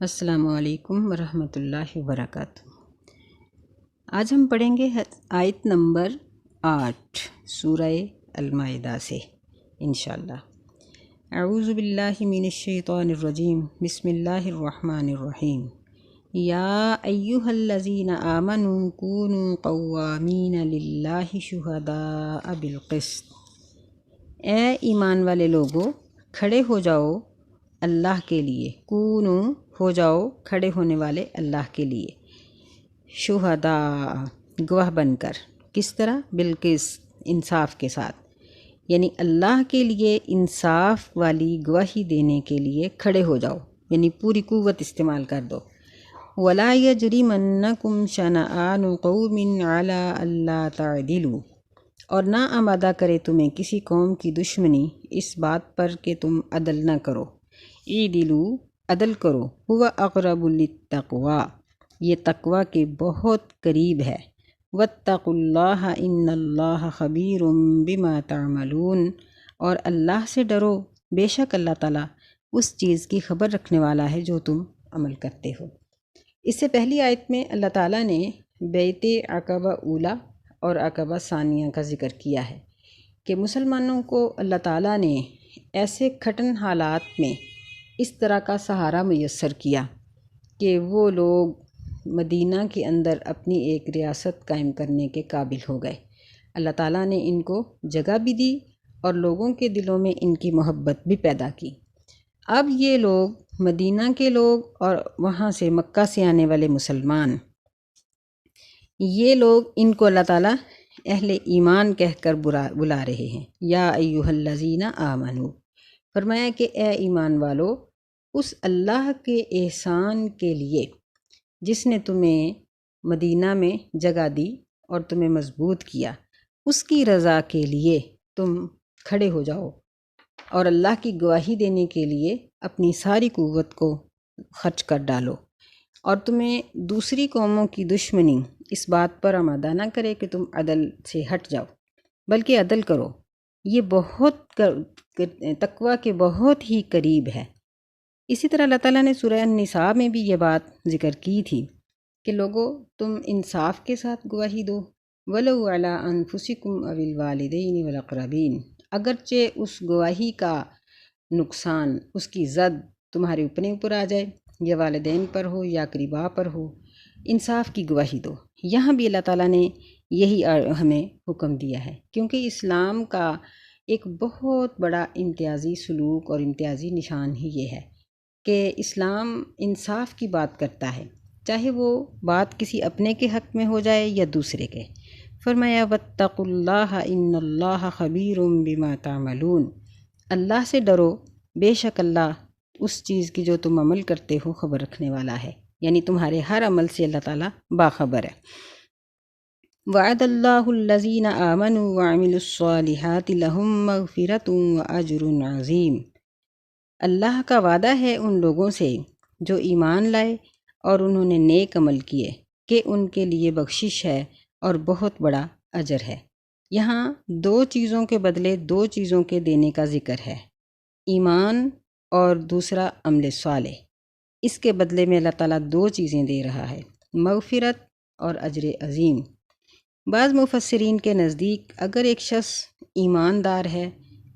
السلام علیکم ورحمۃ اللہ وبرکاتہ۔ آج ہم پڑھیں گے آیت نمبر 8 سورہ المائدہ سے انشاءاللہ۔ اعوذ باللہ من الشیطان الرجیم، بسم اللہ الرحمن الرحیم۔ یا ایہا الذین آمنوا کونوا قوامین للہ شہداء بالقسط۔ اے ایمان والے لوگو، کھڑے ہو جاؤ اللہ کے لیے، کونو ہو جاؤ کھڑے ہونے والے اللہ کے لیے، شہداء گواہ بن کر۔ کس طرح؟ بالقسط انصاف کے ساتھ، یعنی اللہ کے لیے انصاف والی گواہی دینے کے لیے کھڑے ہو جاؤ، یعنی پوری قوت استعمال کر دو۔ ولا یجرمنکم شنآن قوم علی الا تعدلوا، اور نہ آمادہ کرے تمہیں کسی قوم کی دشمنی اس بات پر کہ تم عدل نہ کرو۔ اعدلوا عدل کرو، ہوا اقرب للتقوی، یہ تقوی کے بہت قریب ہے۔ واتقوا اللہ ان اللہ خبیر بما تعملون، اور اللہ سے ڈرو، بے شک اللہ تعالیٰ اس چیز کی خبر رکھنے والا ہے جو تم عمل کرتے ہو۔ اس سے پہلی آیت میں اللہ تعالیٰ نے بیعت عقبہ اولیٰ اور عقبہ ثانیہ کا ذکر کیا ہے کہ مسلمانوں کو اللہ تعالیٰ نے ایسے کھٹن حالات میں اس طرح کا سہارا میسر کیا کہ وہ لوگ مدینہ کے اندر اپنی ایک ریاست قائم کرنے کے قابل ہو گئے۔ اللہ تعالیٰ نے ان کو جگہ بھی دی اور لوگوں کے دلوں میں ان کی محبت بھی پیدا کی۔ اب یہ لوگ مدینہ کے لوگ اور وہاں سے مکہ سے آنے والے مسلمان، یہ لوگ ان کو اللہ تعالیٰ اہل ایمان کہہ کر بلا رہے ہیں۔ یا ایہا الذین آمنو، فرمایا کہ اے ایمان والو، اس اللہ کے احسان کے لیے جس نے تمہیں مدینہ میں جگہ دی اور تمہیں مضبوط کیا، اس کی رضا کے لیے تم کھڑے ہو جاؤ اور اللہ کی گواہی دینے کے لیے اپنی ساری قوت کو خرچ کر ڈالو، اور تمہیں دوسری قوموں کی دشمنی اس بات پر آمادہ نہ کرے کہ تم عدل سے ہٹ جاؤ، بلکہ عدل کرو۔ یہ بہت تقوی کے بہت ہی قریب ہے۔ اسی طرح اللہ تعالیٰ نے سورہ النساء میں بھی یہ بات ذکر کی تھی کہ لوگو تم انصاف کے ساتھ گواہی دو، وَلَوْ عَلَىٰ أَنفُسِكُمْ أَوِ الْوَالِدَيْنِ وَالْأَقْرَبِينَ، اگرچہ اس گواہی کا نقصان، اس کی زد تمہارے اپنے اوپر آ جائے، یا والدین پر ہو یا اقرباء پر ہو، انصاف کی گواہی دو۔ یہاں بھی اللہ تعالیٰ نے یہی ہمیں حکم دیا ہے، کیونکہ اسلام کا ایک بہت بڑا امتیازی سلوک اور امتیازی نشان ہی یہ ہے کہ اسلام انصاف کی بات کرتا ہے، چاہے وہ بات کسی اپنے کے حق میں ہو جائے یا دوسرے کے۔ فرمایا واتقوا اللہ ان اللہ خبیر بما تعملون، اللہ سے ڈرو، بے شک اللہ اس چیز کی جو تم عمل کرتے ہو خبر رکھنے والا ہے، یعنی تمہارے ہر عمل سے اللہ تعالیٰ باخبر ہے۔ وعد اللہ الذین آمنوا وعملوا الصالحات لہم مغفرۃ واجر عظیم، اللہ کا وعدہ ہے ان لوگوں سے جو ایمان لائے اور انہوں نے نیک عمل کیے کہ ان کے لیے بخشش ہے اور بہت بڑا اجر ہے۔ یہاں دو چیزوں کے بدلے دو چیزوں کے دینے کا ذکر ہے، ایمان اور دوسرا عمل صالح۔ اس کے بدلے میں اللہ تعالیٰ دو چیزیں دے رہا ہے، مغفرت اور اجر عظیم۔ بعض مفسرین کے نزدیک اگر ایک شخص ایماندار ہے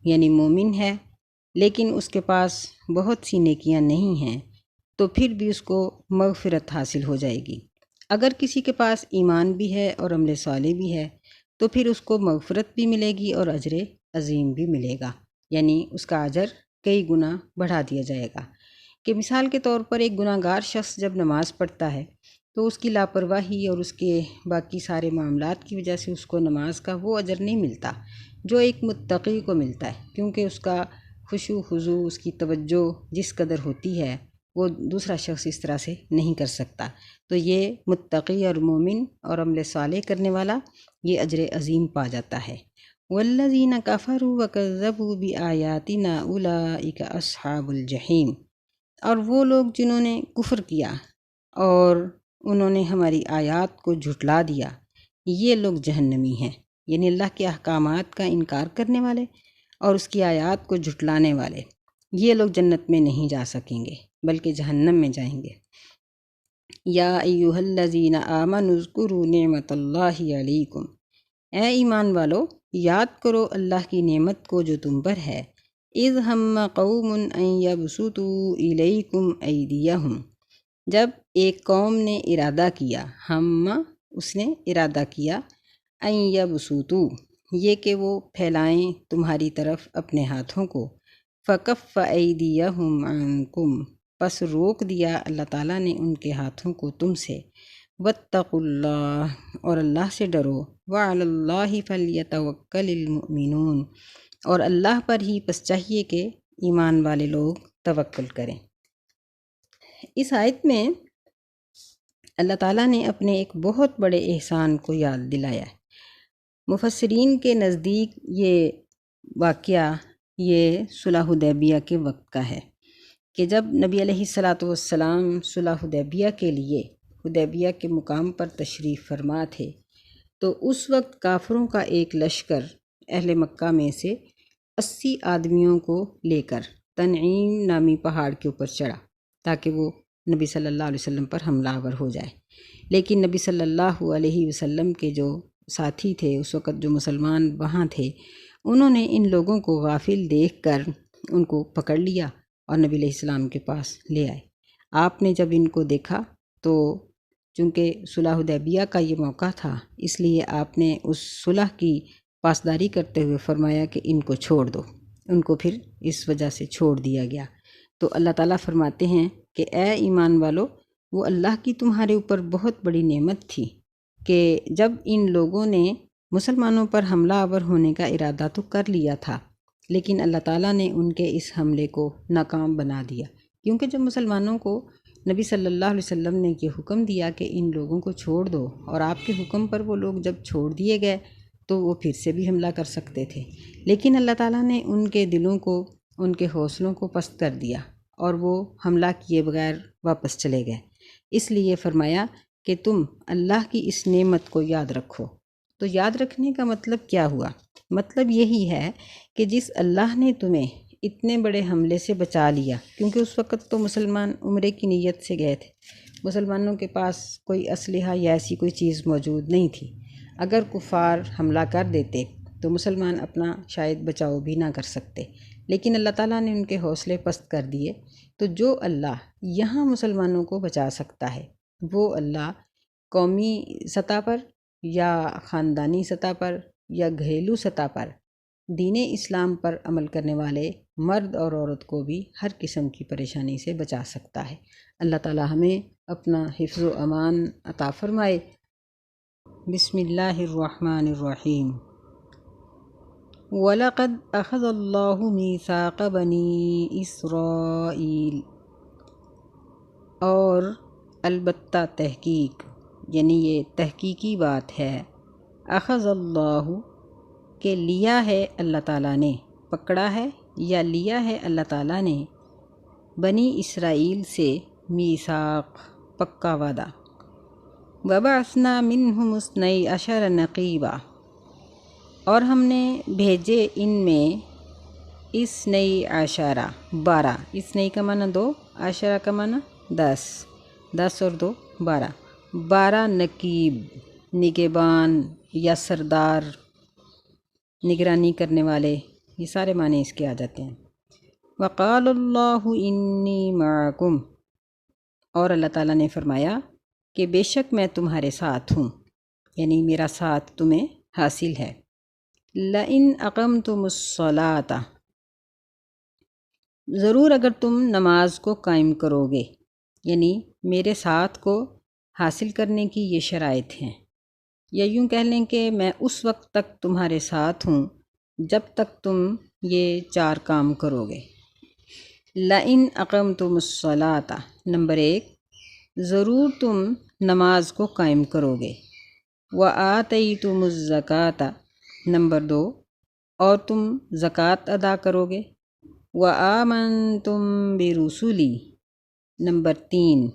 یعنی مومن ہے لیکن اس کے پاس بہت سی نیکیاں نہیں ہیں تو پھر بھی اس کو مغفرت حاصل ہو جائے گی۔ اگر کسی کے پاس ایمان بھی ہے اور عمل صالح بھی ہے تو پھر اس کو مغفرت بھی ملے گی اور اجر عظیم بھی ملے گا، یعنی اس کا اجر کئی گنا بڑھا دیا جائے گا۔ کہ مثال کے طور پر ایک گناہ گار شخص جب نماز پڑھتا ہے تو اس کی لاپرواہی اور اس کے باقی سارے معاملات کی وجہ سے اس کو نماز کا وہ اجر نہیں ملتا جو ایک متقی کو ملتا ہے، کیونکہ اس کا خشوع خضوع، اس کی توجہ جس قدر ہوتی ہے وہ دوسرا شخص اس طرح سے نہیں کر سکتا۔ تو یہ متقی اور مومن اور عمل صالح کرنے والا یہ اجر عظیم پا جاتا ہے۔ والذین کفروا وکذبوا بآیاتنا اولئک اصحاب الجحیم، اور وہ لوگ جنہوں نے کفر کیا اور انہوں نے ہماری آیات کو جھٹلا دیا، یہ لوگ جہنمی ہیں، یعنی اللہ کے احکامات کا انکار کرنے والے اور اس کی آیات کو جھٹلانے والے، یہ لوگ جنت میں نہیں جا سکیں گے۔ بلکہ جہنم میں جائیں گے۔ یا ایھا الذین آمنوا اذکروا نعمت اللہ علیکم، اے ایمان والو یاد کرو اللہ کی نعمت کو جو تم پر ہے۔ اذ ہم قوم ان یبسطوا الیکم ایدیہم، جب ایک قوم نے ارادہ کیا، ہم اس نے ارادہ کیا، ان یبسطوا یہ کہ وہ پھیلائیں تمہاری طرف اپنے ہاتھوں کو، فکف ایدیہم عنکم پس روک دیا اللہ تعالیٰ نے ان کے ہاتھوں کو تم سے، واتقوا اللہ اور اللہ سے ڈرو، وعلی اللہ فلیتوکل المؤمنون اور اللہ پر ہی بس چاہیے کہ ایمان والے لوگ توکل کریں۔ اس آیت میں اللہ تعالیٰ نے اپنے ایک بہت بڑے احسان کو یاد دلایا ہے۔ مفسرین کے نزدیک یہ واقعہ یہ صلح حدیبیہ کے وقت کا ہے کہ جب نبی علیہ السلام صلح حدیبیہ کے لیے حدیبیہ کے مقام پر تشریف فرما تھے، تو اس وقت کافروں کا ایک لشکر اہل مکہ میں سے 80 آدمیوں کو لے کر تنعیم نامی پہاڑ کے اوپر چڑھا تاکہ وہ نبی صلی اللہ علیہ وسلم پر حملہ آور ہو جائے۔ لیکن نبی صلی اللہ علیہ وسلم کے جو ساتھی تھے اس وقت، جو مسلمان وہاں تھے، انہوں نے ان لوگوں کو غافل دیکھ کر ان کو پکڑ لیا اور نبی علیہ السلام کے پاس لے آئے۔ آپ نے جب ان کو دیکھا تو چونکہ صلح حدیبیہ کا یہ موقع تھا، اس لیے آپ نے اس صلح کی پاسداری کرتے ہوئے فرمایا کہ ان کو چھوڑ دو۔ ان کو پھر اس وجہ سے چھوڑ دیا گیا۔ تو اللہ تعالیٰ فرماتے ہیں کہ اے ایمان والو، وہ اللہ کی تمہارے اوپر بہت بڑی نعمت تھی کہ جب ان لوگوں نے مسلمانوں پر حملہ آور ہونے کا ارادہ تو کر لیا تھا، لیکن اللہ تعالیٰ نے ان کے اس حملے کو ناکام بنا دیا، کیونکہ جب مسلمانوں کو نبی صلی اللہ علیہ وسلم نے یہ حکم دیا کہ ان لوگوں کو چھوڑ دو، اور آپ کے حکم پر وہ لوگ جب چھوڑ دیے گئے تو وہ پھر سے بھی حملہ کر سکتے تھے، لیکن اللہ تعالیٰ نے ان کے دلوں کو، ان کے حوصلوں کو پست کر دیا اور وہ حملہ کیے بغیر واپس چلے گئے۔ اس لیے فرمایا کہ تم اللہ کی اس نعمت کو یاد رکھو۔ تو یاد رکھنے کا مطلب کیا ہوا؟ مطلب یہی ہے کہ جس اللہ نے تمہیں اتنے بڑے حملے سے بچا لیا، کیونکہ اس وقت تو مسلمان عمرے کی نیت سے گئے تھے، مسلمانوں کے پاس کوئی اسلحہ یا ایسی کوئی چیز موجود نہیں تھی۔ اگر کفار حملہ کر دیتے تو مسلمان اپنا شاید بچاؤ بھی نہ کر سکتے، لیکن اللہ تعالیٰ نے ان کے حوصلے پست کر دیے۔ تو جو اللہ یہاں مسلمانوں کو بچا سکتا ہے، وہ اللہ قومی سطح پر یا خاندانی سطح پر یا گھریلو سطح پر دین اسلام پر عمل کرنے والے مرد اور عورت کو بھی ہر قسم کی پریشانی سے بچا سکتا ہے۔ اللہ تعالیٰ ہمیں اپنا حفظ و امان عطا فرمائے۔ بسم اللہ الرحمن الرحیم۔ وَلَقَدْ أَخَذَ اللَّهُ مِيثَاقَ بَنِي إِسْرَائِيلَ، اور البتہ تحقیق، یعنی یہ تحقیقی بات ہے، اخذ اللہ کہ لیا ہے اللہ تعالیٰ نے، پکڑا ہے یا لیا ہے اللہ تعالیٰ نے، بنی اسرائیل سے میثاق پکا وعدہ، وَبَعَثْنَا مِنْهُمُ اثْنَيْ عَشَرَ نَقِیبًا اور ہم نے بھیجے ان میں اثنئی عشرہ 12، اثنئی کا معنی 2، عشرہ کا معنی 10، 10 اور 2 12، 12 نقیب، نگہبان یا سردار، نگرانی کرنے والے، یہ سارے معنی اس کے آ جاتے ہیں۔ وقال اللہ انی معکم، اور اللہ تعالیٰ نے فرمایا کہ بے شک میں تمہارے ساتھ ہوں، یعنی میرا ساتھ تمہیں حاصل ہے۔ لئن اقمتم الصلاۃ، ضرور اگر تم نماز کو قائم کرو گے، یعنی میرے ساتھ کو حاصل کرنے کی یہ شرائط ہیں، یا یوں کہہ لیں کہ میں اس وقت تک تمہارے ساتھ ہوں جب تک تم یہ 4 کام کرو گے۔ لئن اقمتم الصلاۃ، نمبر 1، ضرور تم نماز کو قائم کرو گے۔ وآتیتم الزکوٰۃ، نمبر 2، اور تم زکوٰۃ ادا کرو گے۔ وآمنتم برسلی، نمبر 3،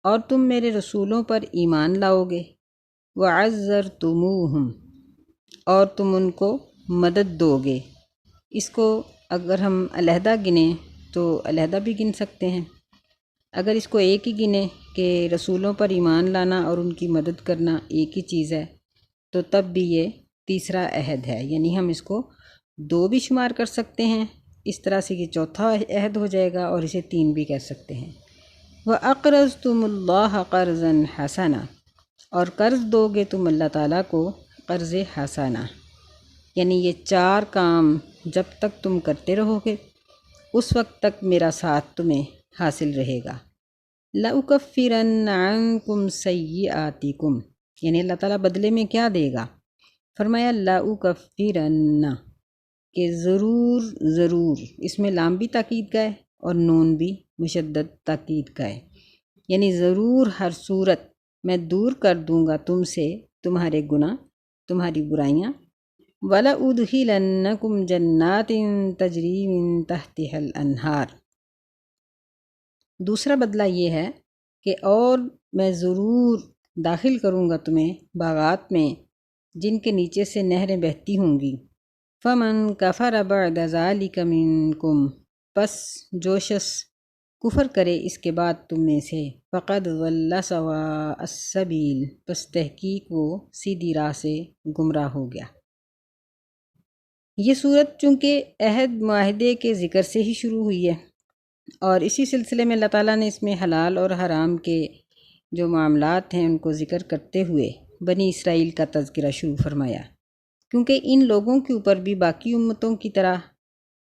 اور تم میرے رسولوں پر ایمان لاؤ گے۔ وعزرتموہم، اور تم ان کو مدد دو گے۔ اس کو اگر ہم علیحدہ گنیں تو علیحدہ بھی گن سکتے ہیں، اگر اس کو ایک ہی گنے کہ رسولوں پر ایمان لانا اور ان کی مدد کرنا ایک ہی چیز ہے تو تب بھی یہ تیسرا عہد ہے، یعنی ہم اس کو 2 بھی شمار کر سکتے ہیں، اس طرح سے یہ چوتھا عہد ہو جائے گا اور اسے 3 بھی کہہ سکتے ہیں۔ وَأَقْرَضْتُمُ اللَّهَ قَرْضًا حَسَنًا، اور قرض دو گے تم اللہ تعالیٰ کو قرض حسنہ، یعنی یہ 4 کام جب تک تم کرتے رہو گے اس وقت تک میرا ساتھ تمہیں حاصل رہے گا۔ لَأُكَفِّرَنَّ عَنْكُمْ سَيِّئَاتِكُمْ، یعنی اللہ تعالیٰ بدلے میں کیا دے گا؟ فرمایا لَأُكَفِّرَنَّ، کہ ضرور ضرور، اس میں لام بھی تاکید کا ہے اور نون بھی مشدد تاکید کا ہے، یعنی ضرور ہر صورت میں دور کر دوں گا تم سے تمہارے گناہ، تمہاری برائیاں۔ وَلَأُدْخِلَنَّكُمْ جَنَّاتٍ تَجْرِي مِن تَحْتِهَا الْأَنْهَارُ، دوسرا بدلہ یہ ہے کہ اور میں ضرور داخل کروں گا تمہیں باغات میں جن کے نیچے سے نہریں بہتی ہوں گی۔ فَمَن كَفَرَ بَعْدَ ذَلِكَ مِنكُمْ، پس جو شخص کفر کرے اس کے بعد تم میں سے، فَقَدْ ضَلَّ سَوَاءَ السَّبِيلِ، پس تحقیق وہ سیدھی راہ سے گمراہ ہو گیا۔ یہ صورت چونکہ عہد معاہدے کے ذکر سے ہی شروع ہوئی ہے اور اسی سلسلے میں اللہ تعالیٰ نے اس میں حلال اور حرام کے جو معاملات ہیں ان کو ذکر کرتے ہوئے بنی اسرائیل کا تذکرہ شروع فرمایا، کیونکہ ان لوگوں کے اوپر بھی باقی امتوں کی طرح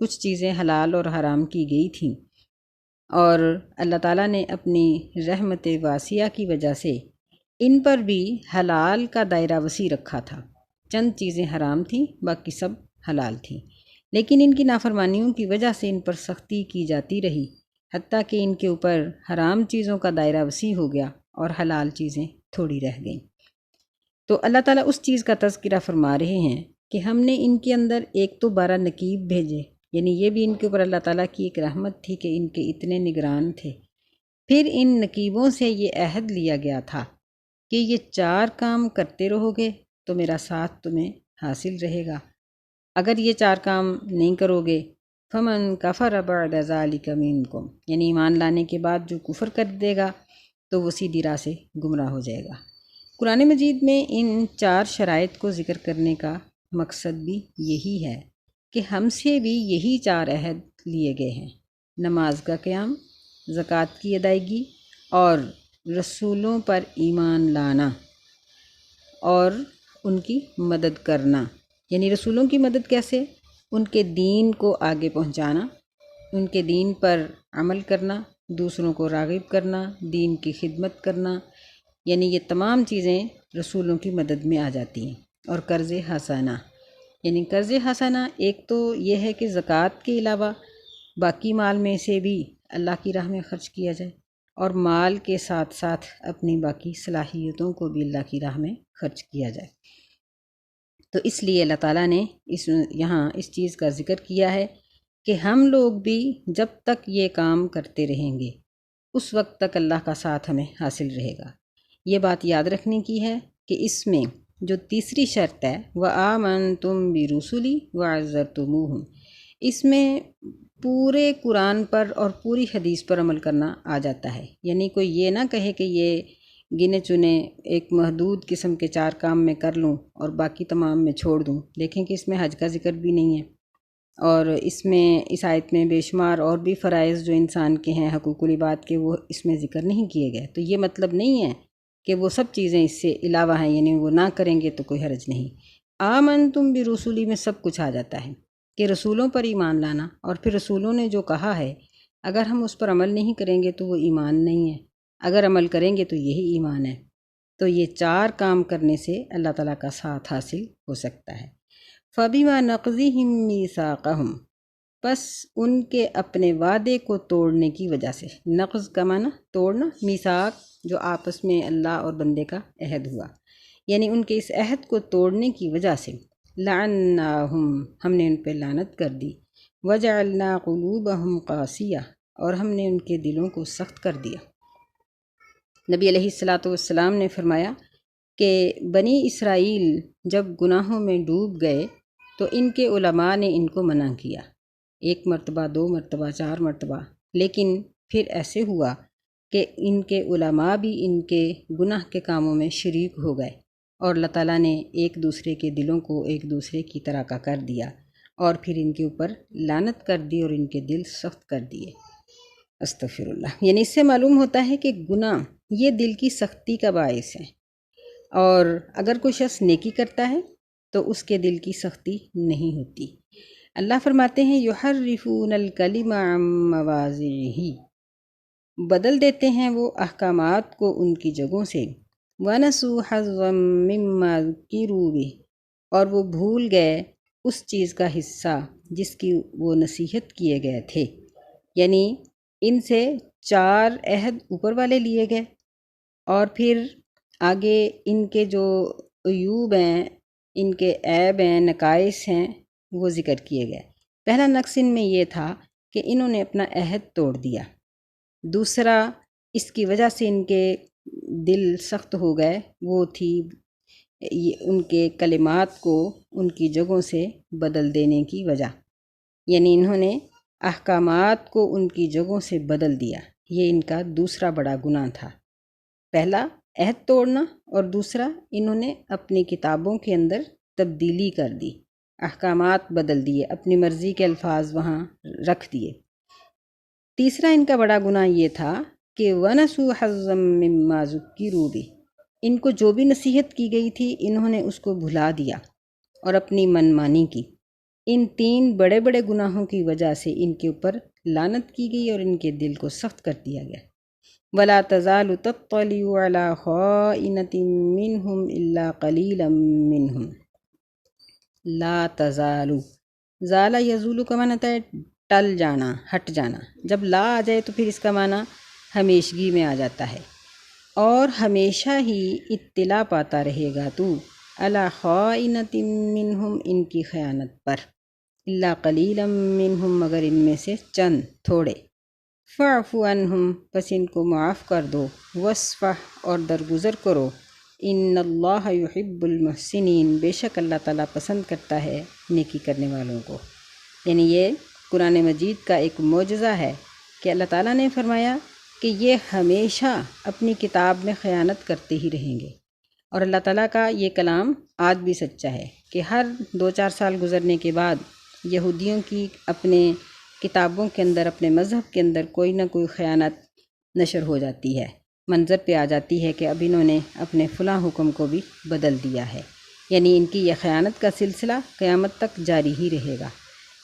کچھ چیزیں حلال اور حرام کی گئی تھیں، اور اللہ تعالیٰ نے اپنی رحمت واسعہ کی وجہ سے ان پر بھی حلال کا دائرہ وسیع رکھا تھا۔ چند چیزیں حرام تھیں، باقی سب حلال تھیں، لیکن ان کی نافرمانیوں کی وجہ سے ان پر سختی کی جاتی رہی، حتیٰ کہ ان کے اوپر حرام چیزوں کا دائرہ وسیع ہو گیا اور حلال چیزیں تھوڑی رہ گئیں۔ تو اللہ تعالیٰ اس چیز کا تذکرہ فرما رہے ہیں کہ ہم نے ان کے اندر ایک تو 12 نقیب بھیجے، یعنی یہ بھی ان کے اوپر اللہ تعالیٰ کی ایک رحمت تھی کہ ان کے اتنے نگران تھے۔ پھر ان نقیبوں سے یہ عہد لیا گیا تھا کہ یہ 4 کام کرتے رہو گے تو میرا ساتھ تمہیں حاصل رہے گا، اگر یہ 4 کام نہیں کرو گے فَمَن كَفَرَ بَعْدَ ذَلِكَ مِنكُمْ، یعنی ایمان لانے کے بعد جو کفر کر دے گا تو وہ سیدھی راہ سے گمراہ ہو جائے گا۔ قرآن مجید میں ان 4 شرائط کو ذکر کرنے کا مقصد بھی یہی ہے کہ ہم سے بھی یہی 4 عہد لیے گئے ہیں، نماز کا قیام، زکوٰۃ کی ادائیگی اور رسولوں پر ایمان لانا اور ان کی مدد کرنا۔ یعنی رسولوں کی مدد کیسے؟ ان کے دین کو آگے پہنچانا، ان کے دین پر عمل کرنا، دوسروں کو راغب کرنا، دین کی خدمت کرنا، یعنی یہ تمام چیزیں رسولوں کی مدد میں آ جاتی ہیں۔ اور قرض حسنہ، یعنی قرض حسنہ ایک تو یہ ہے کہ زکوٰۃ کے علاوہ باقی مال میں سے بھی اللہ کی راہ میں خرچ کیا جائے، اور مال کے ساتھ ساتھ اپنی باقی صلاحیتوں کو بھی اللہ کی راہ میں خرچ کیا جائے۔ تو اس لیے اللہ تعالیٰ نے یہاں اس چیز کا ذکر کیا ہے کہ ہم لوگ بھی جب تک یہ کام کرتے رہیں گے اس وقت تک اللہ کا ساتھ ہمیں حاصل رہے گا۔ یہ بات یاد رکھنے کی ہے کہ اس میں جو تیسری شرط ہے وَآمَنْتُمْ بِرُسُلِي وَعَزَّرْتُمُوهُمْ، اس میں پورے قرآن پر اور پوری حدیث پر عمل کرنا آ جاتا ہے، یعنی کوئی یہ نہ کہے کہ یہ گنے چنے ایک محدود قسم کے 4 کام میں کر لوں اور باقی تمام میں چھوڑ دوں۔ دیکھیں کہ اس میں حج کا ذکر بھی نہیں ہے، اور اس میں اس آیت میں بے شمار اور بھی فرائض جو انسان کے ہیں، حقوق العباد کے، وہ اس میں ذکر نہیں کیے گئے۔ تو یہ مطلب نہیں ہے کہ وہ سب چیزیں اس سے علاوہ ہیں، یعنی وہ نہ کریں گے تو کوئی حرج نہیں۔ آمنتم برسولی میں سب کچھ آ جاتا ہے کہ رسولوں پر ایمان لانا، اور پھر رسولوں نے جو کہا ہے اگر ہم اس پر عمل نہیں کریں گے تو وہ ایمان نہیں ہے، اگر عمل کریں گے تو یہی ایمان ہے۔ تو یہ 4 کام کرنے سے اللہ تعالیٰ کا ساتھ حاصل ہو سکتا ہے۔ فَبِمَا نَقْضِهِم مِّيثَاقَهُمْ، پس ان کے اپنے وعدے کو توڑنے کی وجہ سے، نقض کا معنی توڑنا، میثاق جو آپس میں اللہ اور بندے کا عہد ہوا، یعنی ان کے اس عہد کو توڑنے کی وجہ سے لعناہم، ہم نے ان پہ لعنت کر دی، وجعلنا قلوبہم قاسیہ، اور ہم نے ان کے دلوں کو سخت کر دیا۔ نبی علیہ السلام نے فرمایا کہ بنی اسرائیل جب گناہوں میں ڈوب گئے تو ان کے علماء نے ان کو منع کیا، 1 مرتبہ، 2 مرتبہ، 4 مرتبہ، لیکن پھر ایسے ہوا کہ ان کے علماء بھی ان کے گناہ کے کاموں میں شریک ہو گئے، اور اللہ تعالیٰ نے ایک دوسرے کے دلوں کو ایک دوسرے کی طرح کا کر دیا، اور پھر ان کے اوپر لعنت کر دی اور ان کے دل سخت کر دیے۔ استغفر اللہ۔ یعنی اس سے معلوم ہوتا ہے کہ گناہ یہ دل کی سختی کا باعث ہے، اور اگر کوئی شخص نیکی کرتا ہے تو اس کے دل کی سختی نہیں ہوتی۔ اللہ فرماتے ہیں یحرفون الکلم عن مواضعہ، بدل دیتے ہیں وہ احکامات کو ان کی جگہوں سے، وَنَسُوا حَظًّا مِّمَّا ذُكِّرُوا بِهِ، اور وہ بھول گئے اس چیز کا حصہ جس کی وہ نصیحت کیے گئے تھے۔ یعنی ان سے 4 عہد اوپر والے لیے گئے، اور پھر آگے ان کے جو عیوب ہیں، ان کے عیب ہیں، نقائص ہیں، وہ ذکر کیے گئے۔ پہلا نقص ان میں یہ تھا کہ انہوں نے اپنا عہد توڑ دیا۔ دوسرا، اس کی وجہ سے ان کے دل سخت ہو گئے، وہ تھی ان کے کلمات کو ان کی جگہوں سے بدل دینے کی وجہ، یعنی انہوں نے احکامات کو ان کی جگہوں سے بدل دیا۔ یہ ان کا دوسرا بڑا گناہ تھا، پہلا عہد توڑنا، اور دوسرا انہوں نے اپنی کتابوں کے اندر تبدیلی کر دی، احکامات بدل دیے، اپنی مرضی کے الفاظ وہاں رکھ دیے۔ تیسرا ان کا بڑا گناہ یہ تھا کہ وَنَسُوا حَظًّا مِّمَّا ذُكِّرُوا بِهِ، ان کو جو بھی نصیحت کی گئی تھی انہوں نے اس کو بھلا دیا اور اپنی من مانی کی۔ ان 3 بڑے بڑے گناہوں کی وجہ سے ان کے اوپر لعنت کی گئی اور ان کے دل کو سخت کر دیا گیا۔ وَلَا تَزَالُ تَطَّلِعُ عَلَىٰ خَائِنَةٍ مِّنْهُمْ إِلَّا قَلِيلًا مِّنْهُمْ۔ لا تزالو، زال یزولو کا معنی ہے ٹل جانا، ہٹ جانا۔ جب لا آ جائے تو پھر اس کا معنی ہمیشگی میں آ جاتا ہے، اور ہمیشہ ہی اطلاع پاتا رہے گا تو علی خائنۃ منہم، ان کی خیانت پر، الا قلیلا منہم، مگر ان میں سے چند تھوڑے۔ فاعف عنہم، پس ان کو معاف کر دو، واصفح، اور درگزر کرو، ان اللہ یحب المحسنین، بے شک اللہ تعالیٰ پسند کرتا ہے نیکی کرنے والوں کو۔ یعنی یہ قرآن مجید کا ایک معجزہ ہے کہ اللہ تعالیٰ نے فرمایا کہ یہ ہمیشہ اپنی کتاب میں خیانت کرتے ہی رہیں گے، اور اللہ تعالیٰ کا یہ کلام آج بھی سچا ہے کہ ہر 2-4 سال گزرنے کے بعد یہودیوں کی اپنے کتابوں کے اندر، اپنے مذہب کے اندر کوئی نہ کوئی خیانت نشر ہو جاتی ہے، منظر پہ آ جاتی ہے کہ اب انہوں نے اپنے فلاں حکم کو بھی بدل دیا ہے۔ یعنی ان کی یہ خیانت کا سلسلہ قیامت تک جاری ہی رہے گا۔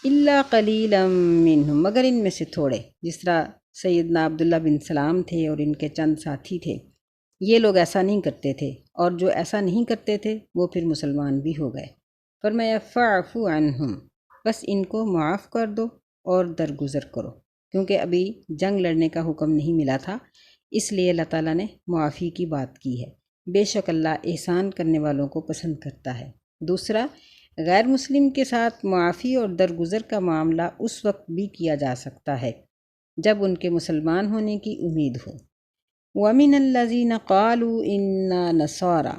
الا قلیلا منہم، مگر ان میں سے تھوڑے، جس طرح سیدنا عبداللہ بن سلام تھے اور ان کے چند ساتھی تھے، یہ لوگ ایسا نہیں کرتے تھے، اور جو ایسا نہیں کرتے تھے وہ پھر مسلمان بھی ہو گئے۔ فرمایا فاعف عنہم، بس ان کو معاف کر دو اور درگزر کرو، کیونکہ ابھی جنگ لڑنے کا حکم نہیں ملا تھا، اس لیے اللہ تعالیٰ نے معافی کی بات کی ہے۔ بے شک اللہ احسان کرنے والوں کو پسند کرتا ہے۔ دوسرا، غیر مسلم کے ساتھ معافی اور درگزر کا معاملہ اس وقت بھی کیا جا سکتا ہے جب ان کے مسلمان ہونے کی امید ہو۔ وَمِنَ الَّذِينَ قَالُوا إِنَّا نَصَارَى،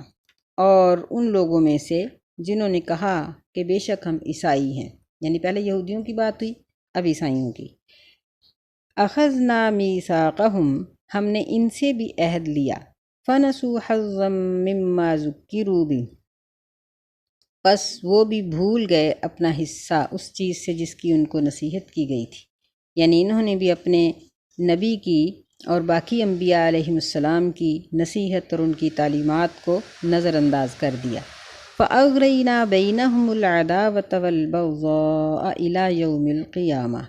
اور ان لوگوں میں سے جنہوں نے کہا کہ بے شک ہم عیسائی ہیں، یعنی پہلے یہودیوں کی بات ہوئی، اب عیسائیوں کی۔ أَخَذْنَا مِيثَاقَهُمْ، ہم نے ان سے بھی عہد لیا، فَنَسُوا حَظًّا مِّمَّا ذُكِّرُوا بِهِ، بس وہ بھی بھول گئے اپنا حصہ اس چیز سے جس کی ان کو نصیحت کی گئی تھی۔ یعنی انہوں نے بھی اپنے نبی کی اور باقی انبیاء علیہم السلام کی نصیحت اور ان کی تعلیمات کو نظر انداز کر دیا۔ فَأَغْرَيْنَا بَيْنَهُمُ الْعَدَاوَةَ وَالْبَغْضَاءَ إِلَى يَوْمِ الْقِيَامَةِ،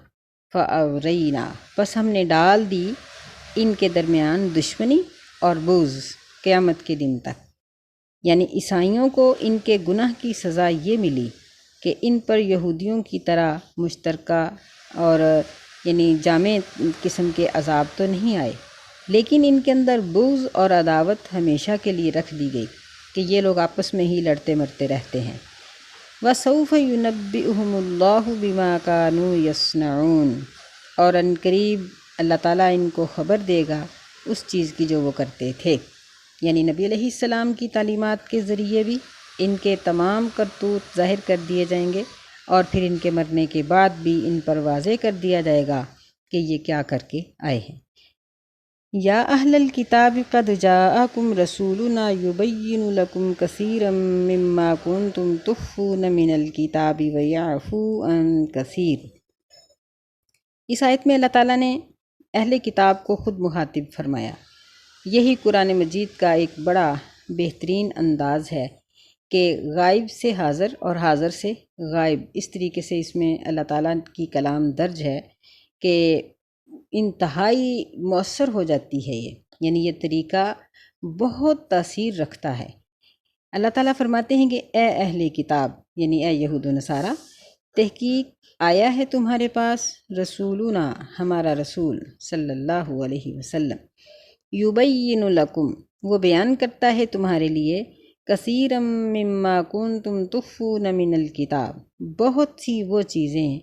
فَأَغْرَيْنَا، پس ہم نے ڈال دی ان کے درمیان دشمنی اور بغض قیامت کے دن تک۔ یعنی عیسائیوں کو ان کے گناہ کی سزا یہ ملی کہ ان پر یہودیوں کی طرح مشترکہ اور یعنی جامع قسم کے عذاب تو نہیں آئے، لیکن ان کے اندر بغض اور عداوت ہمیشہ کے لیے رکھ دی گئی کہ یہ لوگ آپس میں ہی لڑتے مرتے رہتے ہیں۔ وَسَوْفَ يُنَبِّئُهُمُ اللَّهُ بِمَا كَانُوا يَصْنَعُونَ، اور ان قریب اللہ تعالیٰ ان کو خبر دے گا اس چیز کی جو وہ کرتے تھے۔ یعنی نبی علیہ السلام کی تعلیمات کے ذریعے بھی ان کے تمام کرتوت ظاہر کر دیے جائیں گے، اور پھر ان کے مرنے کے بعد بھی ان پر واضح کر دیا جائے گا کہ یہ کیا کر کے آئے ہیں۔ یا اہل الکتاب قد جاءکم رسولنا یبین لکم کثیرا مما کنتم تخفون من الکتاب ویعفو عن کثیر۔ اس آیت میں اللہ تعالیٰ نے اہل کتاب کو خود مخاطب فرمایا۔ یہی قرآن مجید کا ایک بڑا بہترین انداز ہے کہ غائب سے حاضر اور حاضر سے غائب، اس طریقے سے اس میں اللہ تعالیٰ کی کلام درج ہے کہ انتہائی مؤثر ہو جاتی ہے یعنی یہ طریقہ بہت تاثیر رکھتا ہے۔ اللہ تعالیٰ فرماتے ہیں کہ اے اہل کتاب یعنی اے یہود و نصارہ، تحقیق آیا ہے تمہارے پاس رسولنا ہمارا رسول صلی اللہ علیہ وسلم، یبین لکم وہ بیان کرتا ہے تمہارے لیے، کثیرا مما کنتم تخفون من الکتاب بہت سی وہ چیزیں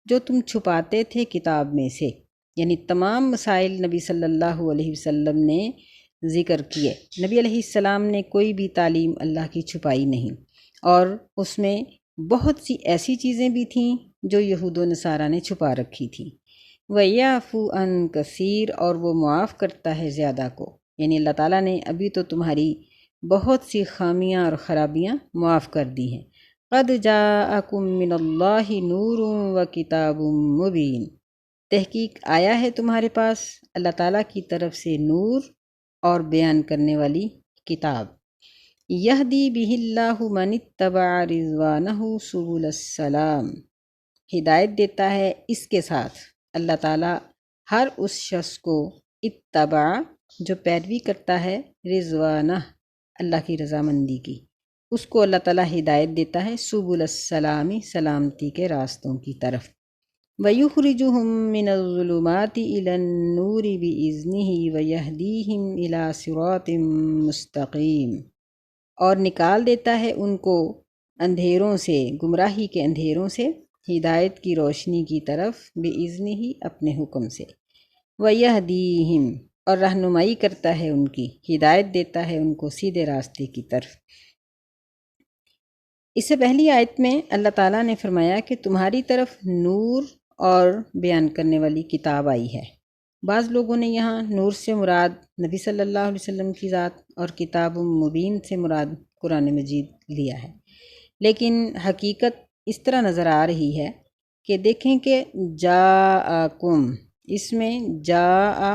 جو تم چھپاتے تھے کتاب میں سے، یعنی تمام مسائل نبی صلی اللہ علیہ وسلم نے ذکر کیے۔ نبی علیہ السلام نے کوئی بھی تعلیم اللہ کی چھپائی نہیں، اور اس میں بہت سی ایسی چیزیں بھی تھیں جو یہود و نصارہ نے چھپا رکھی تھیں۔ وَيَعْفُو عَن کثیر اور وہ معاف کرتا ہے زیادہ کو، یعنی اللہ تعالیٰ نے ابھی تو تمہاری بہت سی خامیاں اور خرابیاں معاف کر دی ہیں۔ قَدْ جَاءَكُم مِّنَ اللَّهِ نُورٌ وَكِتَابٌ مُّبِينٌ تحقیق آیا ہے تمہارے پاس اللہ تعالیٰ کی طرف سے نور اور بیان کرنے والی کتاب۔ یہدی بہ اللہ من اتبع رضوانہ سبل السلام ہدایت دیتا ہے اس کے ساتھ اللہ تعالیٰ ہر اس شخص کو اتبع جو پیروی کرتا ہے رضوانہ اللہ کی رضامندی کی، اس کو اللہ تعالیٰ ہدایت دیتا ہے سبل السلام سلامتی کے راستوں کی طرف۔ وَيُخْرِجُهُم مِّنَ الظُّلُمَاتِ إِلَى النُّورِ بِإِذْنِهِ وَيَهْدِيهِمْ إِلَى صِرَاطٍ مُّسْتَقِيمٍ اور نکال دیتا ہے ان کو اندھیروں سے، گمراہی کے اندھیروں سے، ہدایت کی روشنی کی طرف، بِإِذْنِهِ اپنے حکم سے، وَيَهْدِيهِمْ اور رہنمائی کرتا ہے ان کی، ہدایت دیتا ہے ان کو سیدھے راستے کی طرف۔ اس سے پہلی آیت میں اللہ تعالیٰ نے فرمایا کہ تمہاری طرف نور اور بیان کرنے والی کتاب آئی ہے۔ بعض لوگوں نے یہاں نور سے مراد نبی صلی اللہ علیہ وسلم کی ذات اور کتاب مبین سے مراد قرآن مجید لیا ہے، لیکن حقیقت اس طرح نظر آ رہی ہے کہ دیکھیں کہ جاءکم اس میں جاء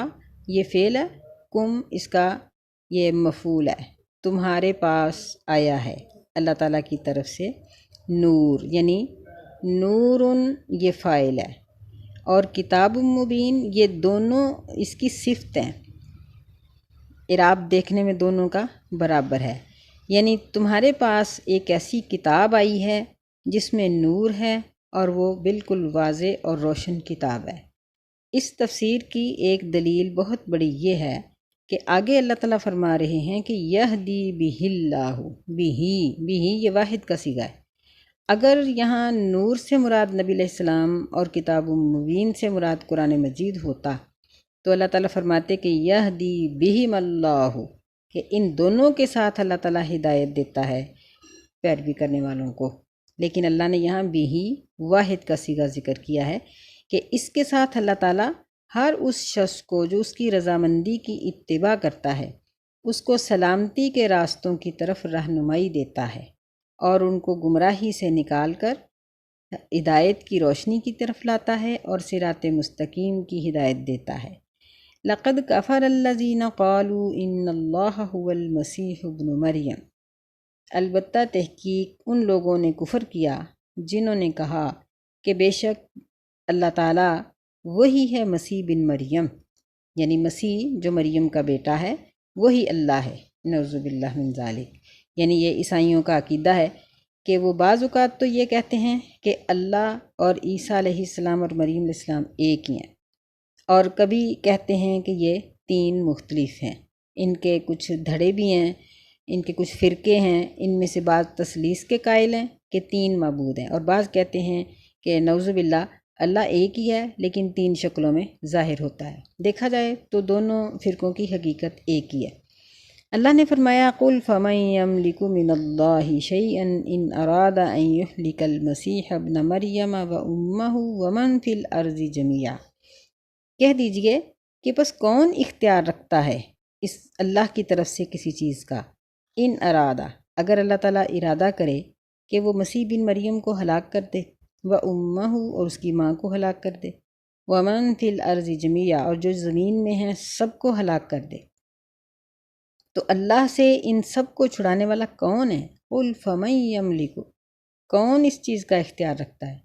یہ فعل ہے، کم اس کا یہ مفعول ہے، تمہارے پاس آیا ہے اللہ تعالیٰ کی طرف سے نور، یعنی نورن یہ فاعل ہے اور کتاب مبین یہ دونوں اس کی صفت ہیں، اعراب دیکھنے میں دونوں کا برابر ہے، یعنی تمہارے پاس ایک ایسی کتاب آئی ہے جس میں نور ہے اور وہ بالکل واضح اور روشن کتاب ہے۔ اس تفسیر کی ایک دلیل بہت بڑی یہ ہے کہ آگے اللہ تعالیٰ فرما رہے ہیں کہ یہدی بہ اللہ، بہ یہ واحد کا صیغہ ہے۔ اگر یہاں نور سے مراد نبی علیہ السلام اور کتاب مبین سے مراد قرآن مجید ہوتا تو اللہ تعالیٰ فرماتے کہ یہدی بہم اللہ، کہ ان دونوں کے ساتھ اللہ تعالیٰ ہدایت دیتا ہے پیروی کرنے والوں کو، لیکن اللہ نے یہاں بھی واحد کا صیغہ ذکر کیا ہے کہ اس کے ساتھ اللہ تعالیٰ ہر اس شخص کو جو اس کی رضامندی کی اتباع کرتا ہے اس کو سلامتی کے راستوں کی طرف رہنمائی دیتا ہے اور ان کو گمراہی سے نکال کر ہدایت کی روشنی کی طرف لاتا ہے اور صراط مستقیم کی ہدایت دیتا ہے۔ لقد کفر الذین قالوا ان اللہ هو المسیح ابن مریم البتہ تحقیق ان لوگوں نے کفر کیا جنہوں نے کہا کہ بے شک اللہ تعالیٰ وہی ہے مسیح بن مریم، یعنی مسیح جو مریم کا بیٹا ہے وہی اللہ ہے، نعوذ باللہ من ذالک، یعنی یہ عیسائیوں کا عقیدہ ہے کہ وہ بعض اوقات تو یہ کہتے ہیں کہ اللہ اور عیسیٰ علیہ السلام اور مریم علیہ السلام ایک ہی ہیں، اور کبھی کہتے ہیں کہ یہ تین مختلف ہیں، ان کے کچھ دھڑے بھی ہیں، ان کے کچھ فرقے ہیں، ان میں سے بعض تثلیث کے قائل ہیں کہ تین معبود ہیں، اور بعض کہتے ہیں کہ نعوذ باللہ اللہ ایک ہی ہے لیکن تین شکلوں میں ظاہر ہوتا ہے۔ دیکھا جائے تو دونوں فرقوں کی حقیقت ایک ہی ہے۔ اللہ نے فرمایا قُلْ فَمَن يَمْلِكُ مِنَ اللَّهِ شَيْئًا إِنْ أَرَادَ أَن يُهْلِكَ الْمَسِيحَ ابْنَ مَرْيَمَ وَأُمَّهُ وَمَن فِي الْأَرْضِ جَمِيعًا، کہہ دیجئے کہ بس کون اختیار رکھتا ہے اس اللہ کی طرف سے کسی چیز کا، ان ارادہ، اگر اللہ تعالیٰ ارادہ کرے کہ وہ مسیح بن مریم کو ہلاک کر دے، و امہ، اور اس کی ماں کو ہلاک کر دے، ومن فی الارض جمیعا، اور جو زمین میں ہیں سب کو ہلاک کر دے، تو اللہ سے ان سب کو چھڑانے والا کون ہے؟ قل فمن یملک، کون اس چیز کا اختیار رکھتا ہے؟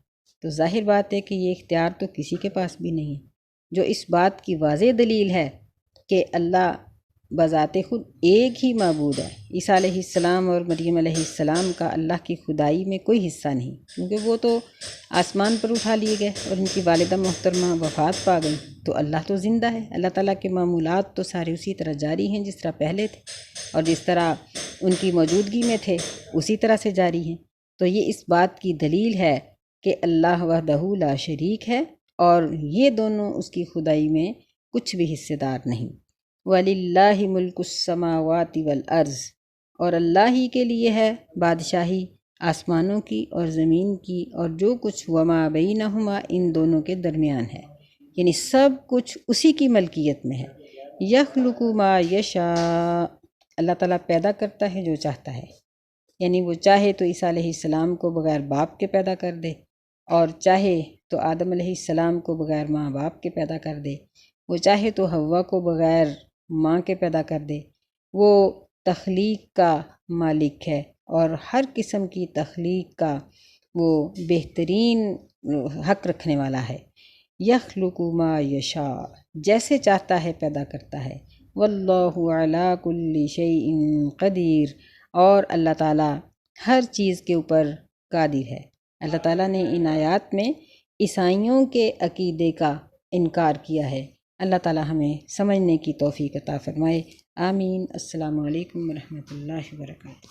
تو ظاہر بات ہے کہ یہ اختیار تو کسی کے پاس بھی نہیں ہے، جو اس بات کی واضح دلیل ہے کہ اللہ بذات خود ایک ہی معبود ہے۔ عیسیٰ علیہ السلام اور مریم علیہ السلام کا اللہ کی خدائی میں کوئی حصہ نہیں، کیونکہ وہ تو آسمان پر اٹھا لیے گئے اور ان کی والدہ محترمہ وفات پا گئی، تو اللہ تو زندہ ہے۔ اللہ تعالیٰ کے معمولات تو سارے اسی طرح جاری ہیں جس طرح پہلے تھے، اور جس طرح ان کی موجودگی میں تھے اسی طرح سے جاری ہیں۔ تو یہ اس بات کی دلیل ہے کہ اللہ وحدہ لا شریک ہے، اور یہ دونوں اس کی خدائی میں کچھ بھی حصے دار نہیں۔ وَلِلَّهِ مُلْكُ السَّمَاوَاتِ وَالْأَرْضِ، اور اللہ ہی کے لیے ہے بادشاہی آسمانوں کی اور زمین کی، اور جو کچھ وما بینہما، ان دونوں کے درمیان ہے، یعنی سب کچھ اسی کی ملکیت میں ہے۔ یخلق ما یشاء، اللہ تعالیٰ پیدا کرتا ہے جو چاہتا ہے، یعنی وہ چاہے تو عیسیٰ علیہ السلام کو بغیر باپ کے پیدا کر دے، اور چاہے تو آدم علیہ السلام کو بغیر ماں باپ کے پیدا کر دے، وہ چاہے تو حوا کو بغیر ماں کے پیدا کر دے۔ وہ تخلیق کا مالک ہے، اور ہر قسم کی تخلیق کا وہ بہترین حق رکھنے والا ہے۔ یخلق ما یشاء، جیسے چاہتا ہے پیدا کرتا ہے۔ واللہ علی کل شیء قدیر، اور اللہ تعالیٰ ہر چیز کے اوپر قادر ہے۔ اللہ تعالیٰ نے ان آیات میں عیسائیوں کے عقیدے کا انکار کیا ہے۔ اللہ تعالیٰ ہمیں سمجھنے کی توفیق عطا فرمائے، آمین۔ السلام علیکم ورحمۃ اللہ وبرکاتہ۔